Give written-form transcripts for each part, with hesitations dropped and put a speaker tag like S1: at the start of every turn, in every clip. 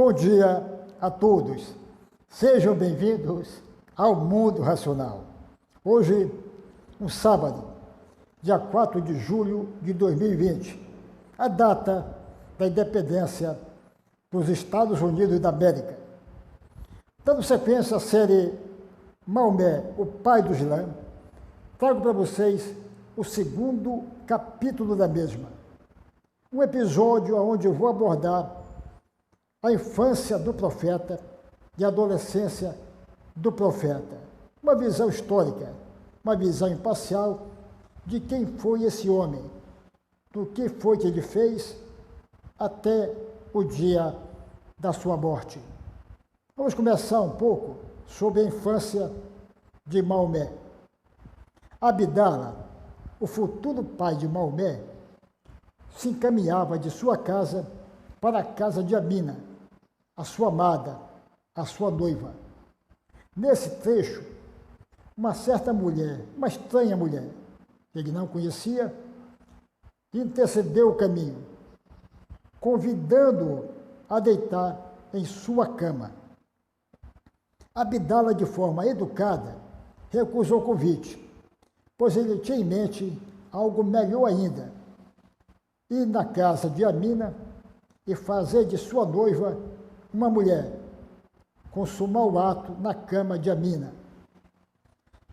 S1: Bom dia a todos. Sejam bem-vindos ao Mundo Racional. Hoje, um sábado, dia 4 de julho de 2020, a data da independência dos Estados Unidos da América. Dando sequência à série Maomé, o pai do Islã, trago para vocês o segundo capítulo da mesma. Um episódio onde eu vou abordar a infância do profeta e a adolescência do profeta. Uma visão histórica, uma visão imparcial de quem foi esse homem, do que foi que ele fez até o dia da sua morte. Vamos começar um pouco sobre a infância de Maomé. Abdala, o futuro pai de Maomé, se encaminhava de sua casa para a casa de Amina, a sua amada, a sua noiva. Nesse trecho, uma certa mulher, uma estranha mulher, que ele não conhecia, intercedeu o caminho, convidando-o a deitar em sua cama. Abdala, de forma educada, recusou o convite, pois ele tinha em mente algo melhor ainda, ir na casa de Amina e fazer de sua noiva uma mulher, consumar o ato na cama de Amina.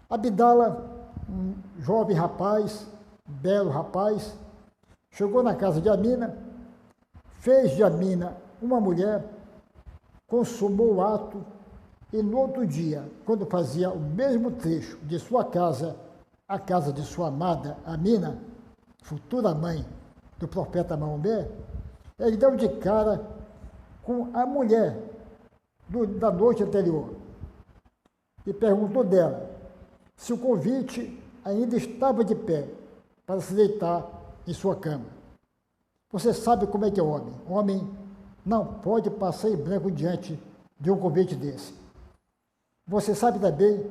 S1: Abdala, um jovem rapaz, belo rapaz, chegou na casa de Amina, fez de Amina uma mulher, consumou o ato e no outro dia, quando fazia o mesmo trecho de sua casa à casa de sua amada Amina, futura mãe do profeta Maomé, ele deu de cara com a mulher da noite anterior e perguntou dela se o convite ainda estava de pé para se deitar em sua cama. Você sabe como é que é homem. Homem não pode passar em branco diante de um convite desse. Você sabe também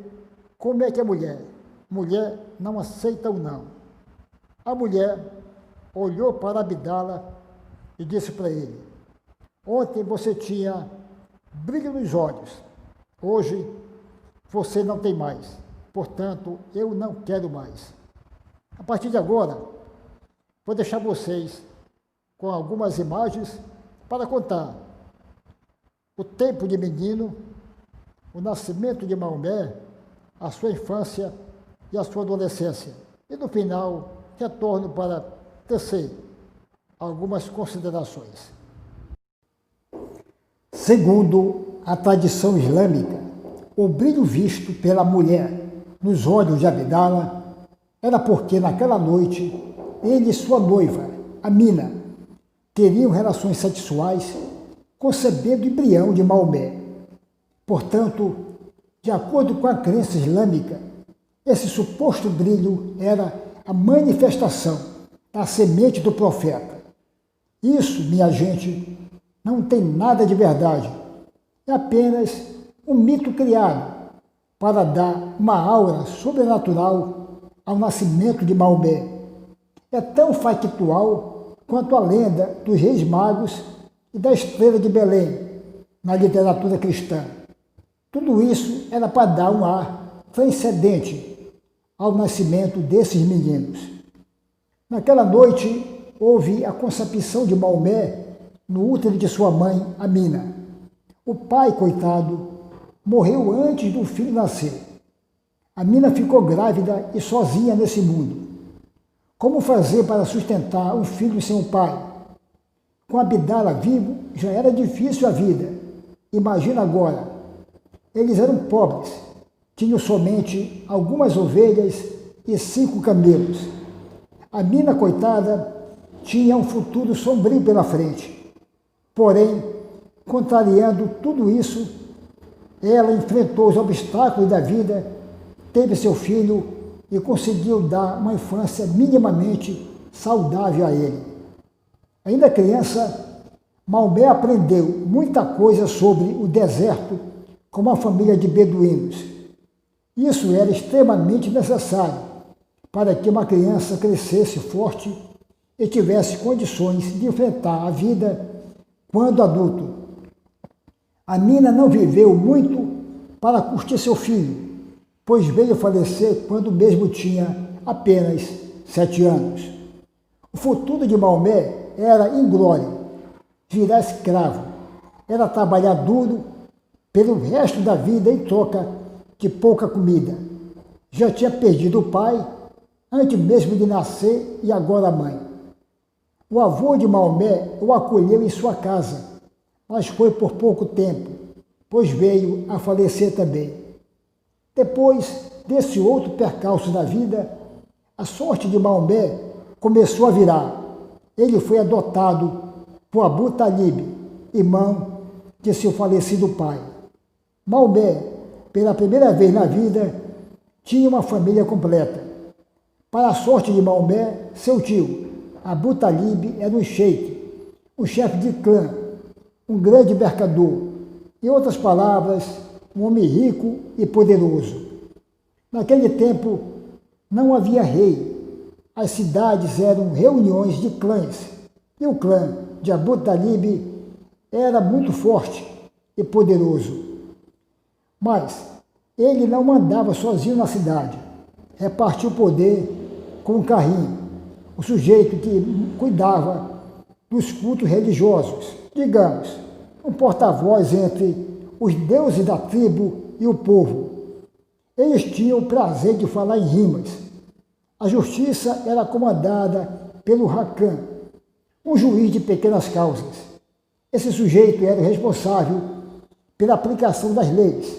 S1: como é que é mulher. Mulher não aceita o não. A mulher olhou para Abdala e disse para ele: ontem você tinha brilho nos olhos, hoje você não tem mais, portanto, eu não quero mais. A partir de agora, vou deixar vocês com algumas imagens para contar o tempo de menino, o nascimento de Maomé, a sua infância e a sua adolescência. E no final, retorno para tecer algumas considerações. Segundo a tradição islâmica, o brilho visto pela mulher nos olhos de Abdala era porque naquela noite ele e sua noiva, Amina, teriam relações sexuais concebendo o embrião de Maomé. Portanto, de acordo com a crença islâmica, esse suposto brilho era a manifestação da semente do profeta. Isso, minha gente, não tem nada de verdade. É apenas um mito criado para dar uma aura sobrenatural ao nascimento de Maomé. É tão factual quanto a lenda dos Reis Magos e da Estrela de Belém, na literatura cristã. Tudo isso era para dar um ar transcendente ao nascimento desses meninos. Naquela noite, houve a concepção de Maomé no útero de sua mãe, Amina. O pai, coitado, morreu antes do filho nascer. Amina ficou grávida e sozinha nesse mundo. Como fazer para sustentar um filho sem um pai? Com Abdala vivo, já era difícil a vida. Imagina agora. Eles eram pobres, tinham somente algumas ovelhas e 5 camelos. Amina, coitada, tinha um futuro sombrio pela frente. Porém, contrariando tudo isso, ela enfrentou os obstáculos da vida, teve seu filho e conseguiu dar uma infância minimamente saudável a ele. Ainda criança, Maomé aprendeu muita coisa sobre o deserto com uma família de beduínos. Isso era extremamente necessário para que uma criança crescesse forte e tivesse condições de enfrentar a vida quando adulto. A mina não viveu muito para curtir seu filho, pois veio falecer quando mesmo tinha apenas 7 anos. O futuro de Maomé era inglório, virar escravo, era trabalhar duro pelo resto da vida em troca de pouca comida. Já tinha perdido o pai antes mesmo de nascer e agora a mãe. O avô de Maomé o acolheu em sua casa, mas foi por pouco tempo, pois veio a falecer também. Depois desse outro percalço da vida, a sorte de Maomé começou a virar. Ele foi adotado por Abu Talib, irmão de seu falecido pai. Maomé, pela primeira vez na vida, tinha uma família completa. Para a sorte de Maomé, seu tio, Abu Talib, era um sheik, um chefe de clã, um grande mercador, em outras palavras, um homem rico e poderoso. Naquele tempo, não havia rei. As cidades eram reuniões de clãs, e o clã de Abu Talib era muito forte e poderoso. Mas ele não andava sozinho na cidade, repartia o poder com um carrinho, o sujeito que cuidava dos cultos religiosos, digamos, um porta-voz entre os deuses da tribo e o povo. Eles tinham o prazer de falar em rimas. A justiça era comandada pelo Hakam, um juiz de pequenas causas. Esse sujeito era o responsável pela aplicação das leis.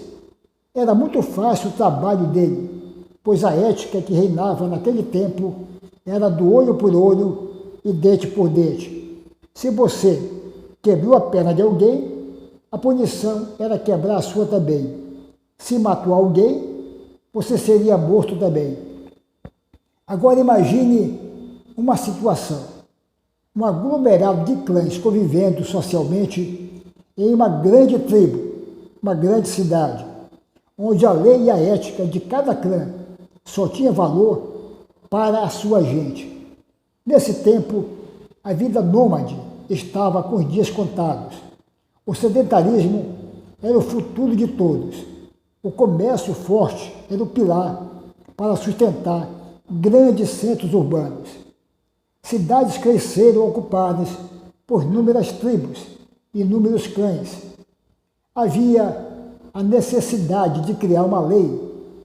S1: Era muito fácil o trabalho dele, pois a ética que reinava naquele tempo era do olho por olho e dente por dente. Se você quebrou a perna de alguém, a punição era quebrar a sua também. Se matou alguém, você seria morto também. Agora imagine uma situação, um aglomerado de clãs convivendo socialmente em uma grande tribo, uma grande cidade, onde a lei e a ética de cada clã só tinha valor para a sua gente. Nesse tempo, a vida nômade estava com os dias contados. O sedentarismo era o futuro de todos. O comércio forte era o pilar para sustentar grandes centros urbanos. Cidades cresceram ocupadas por inúmeras tribos e inúmeros clãs. Havia a necessidade de criar uma lei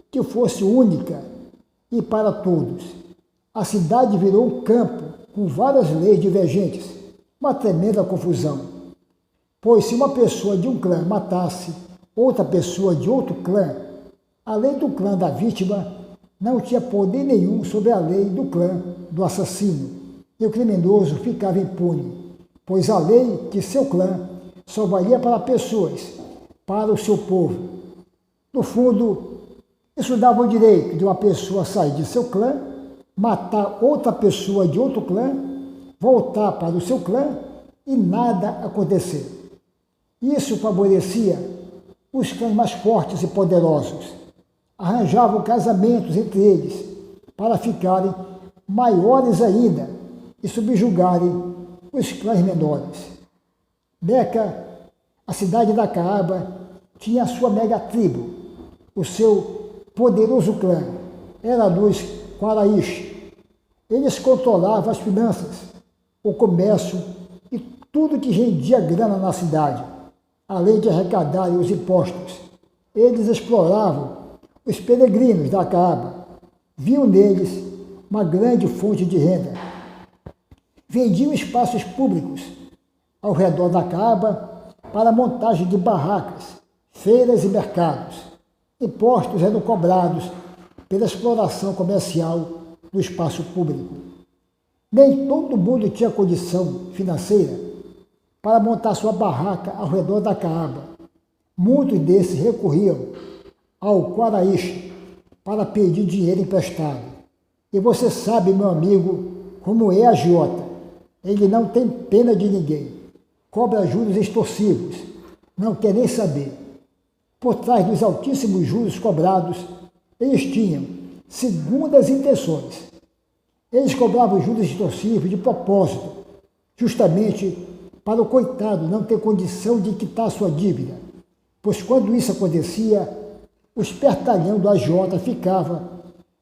S1: que fosse única e para todos. A cidade virou um campo com várias leis divergentes, uma tremenda confusão. Pois se uma pessoa de um clã matasse outra pessoa de outro clã, a lei do clã da vítima não tinha poder nenhum sobre a lei do clã do assassino, e o criminoso ficava impune, pois a lei de seu clã só valia para pessoas, para o seu povo. No fundo, isso dava o direito de uma pessoa sair de seu clã, matar outra pessoa de outro clã, voltar para o seu clã e nada acontecer. Isso favorecia os clãs mais fortes e poderosos. Arranjavam casamentos entre eles para ficarem maiores ainda e subjugarem os clãs menores. Meca, a cidade da Caaba, tinha a sua mega-tribo. O seu poderoso clã era dos Quraish. Eles controlavam as finanças, o comércio e tudo que rendia grana na cidade, além de arrecadarem os impostos. Eles exploravam os peregrinos da Caaba, viam neles uma grande fonte de renda. Vendiam espaços públicos ao redor da Caaba para a montagem de barracas, feiras e mercados. Impostos eram cobrados pela exploração comercial do espaço público. Nem todo mundo tinha condição financeira para montar sua barraca ao redor da Caaba. Muitos desses recorriam ao Quraish para pedir dinheiro emprestado. E você sabe, meu amigo, como é agiota. Ele não tem pena de ninguém. Cobra juros extorsivos. Não quer nem saber. Por trás dos altíssimos juros cobrados, eles tinham segundas intenções. Eles cobravam juros extorsivos de propósito, justamente para o coitado não ter condição de quitar sua dívida. pois quando isso acontecia, o espertalhão do agiota ficava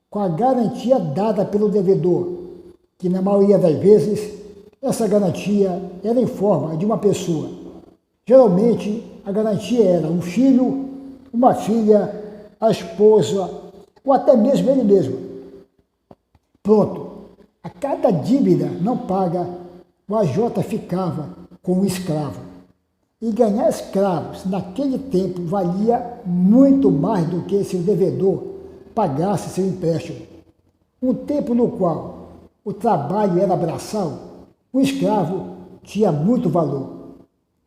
S1: com a garantia dada pelo devedor, que na maioria das vezes essa garantia era em forma de uma pessoa. Geralmente a garantia era um filho, uma filha, a esposa ou até mesmo ele mesmo. Pronto, a cada dívida não paga, o agiota ficava com um escravo. E ganhar escravos naquele tempo valia muito mais do que se o devedor pagasse seu empréstimo. Um tempo no qual o trabalho era braçal, o escravo tinha muito valor.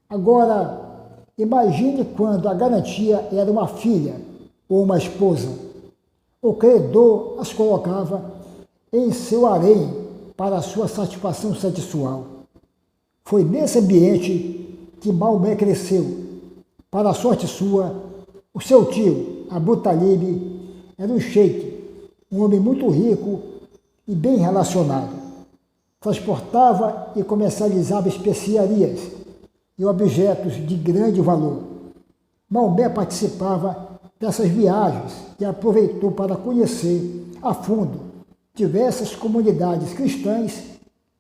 S1: Agora, imagine quando a garantia era uma filha ou uma esposa. O credor as colocava em seu harém para a sua satisfação sexual. Foi nesse ambiente que Maomé cresceu. Para a sorte sua, o seu tio, Abu Talib, era um sheik, um homem muito rico e bem relacionado. Transportava e comercializava especiarias e objetos de grande valor. Maomé participava dessas viagens e aproveitou para conhecer a fundo diversas comunidades cristãs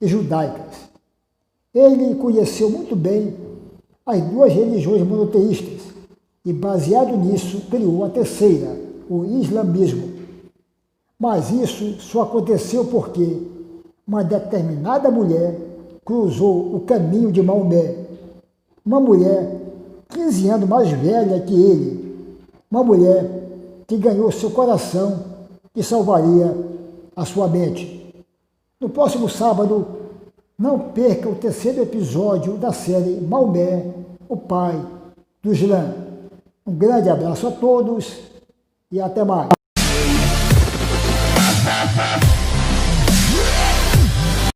S1: e judaicas. Ele conheceu muito bem as duas religiões monoteístas e, baseado nisso, criou a terceira, o islamismo. Mas isso só aconteceu porque uma determinada mulher cruzou o caminho de Maomé. Uma mulher 15 anos mais velha que ele. Uma mulher que ganhou seu coração e salvaria a sua mente. No próximo sábado, não perca o terceiro episódio da série Maomé, o pai do Islã. Um grande abraço a todos e até mais.